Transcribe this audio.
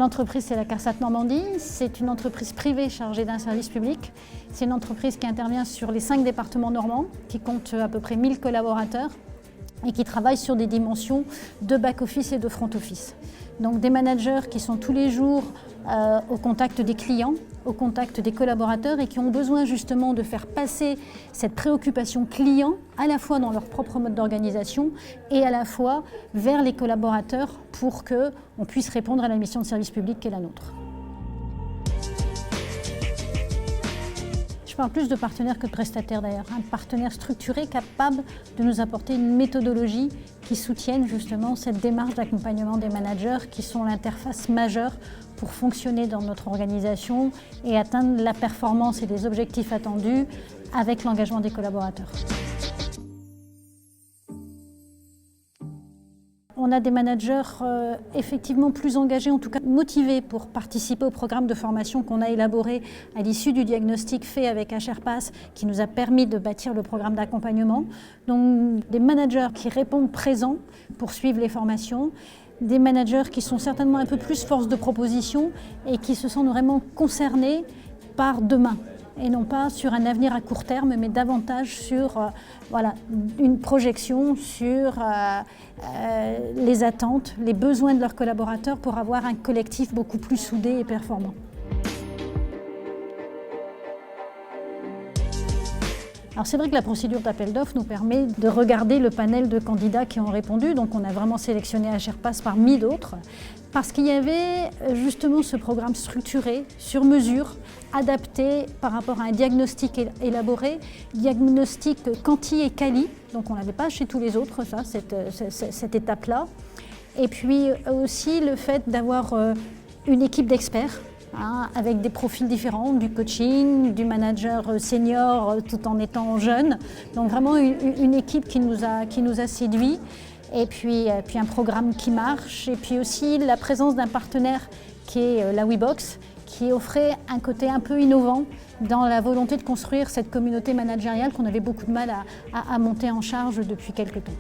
L'entreprise, c'est la CARSAT Normandie. C'est une entreprise privée chargée d'un service public. C'est une entreprise qui intervient sur les 5 départements normands, qui compte à peu près 1000 collaborateurs et qui travaille sur des dimensions de back-office et de front-office. Donc des managers qui sont tous les jours au contact des clients, au contact des collaborateurs et qui ont besoin justement de faire passer cette préoccupation client à la fois dans leur propre mode d'organisation et à la fois vers les collaborateurs pour qu'on puisse répondre à la mission de service public qui est la nôtre. Je parle plus de partenaires que de prestataires d'ailleurs, un partenaire structuré capable de nous apporter une méthodologie qui soutienne justement cette démarche d'accompagnement des managers qui sont l'interface majeure pour fonctionner dans notre organisation et atteindre la performance et les objectifs attendus avec l'engagement des collaborateurs. On a des managers effectivement plus engagés, en tout cas motivés pour participer au programme de formation qu'on a élaboré à l'issue du diagnostic fait avec HRPass qui nous a permis de bâtir le programme d'accompagnement. Donc des managers qui répondent présents pour suivre les formations, des managers qui sont certainement un peu plus force de proposition et qui se sentent vraiment concernés par demain. Et non pas sur un avenir à court terme, mais davantage sur une projection sur les attentes, les besoins de leurs collaborateurs pour avoir un collectif beaucoup plus soudé et performant. Alors c'est vrai que la procédure d'appel d'offres nous permet de regarder le panel de candidats qui ont répondu, donc on a vraiment sélectionné HRPass parmi d'autres, parce qu'il y avait justement ce programme structuré, sur mesure, adapté par rapport à un diagnostic élaboré, diagnostic quanti et quali, donc on n'avait pas chez tous les autres cette étape-là. Et puis aussi le fait d'avoir une équipe d'experts, avec des profils différents, du coaching, du manager senior tout en étant jeune. Donc vraiment une équipe qui nous a séduits. Et puis un programme qui marche. Et puis aussi la présence d'un partenaire qui est la WeBox, qui offrait un côté un peu innovant dans la volonté de construire cette communauté managériale qu'on avait beaucoup de mal à monter en charge depuis quelques temps.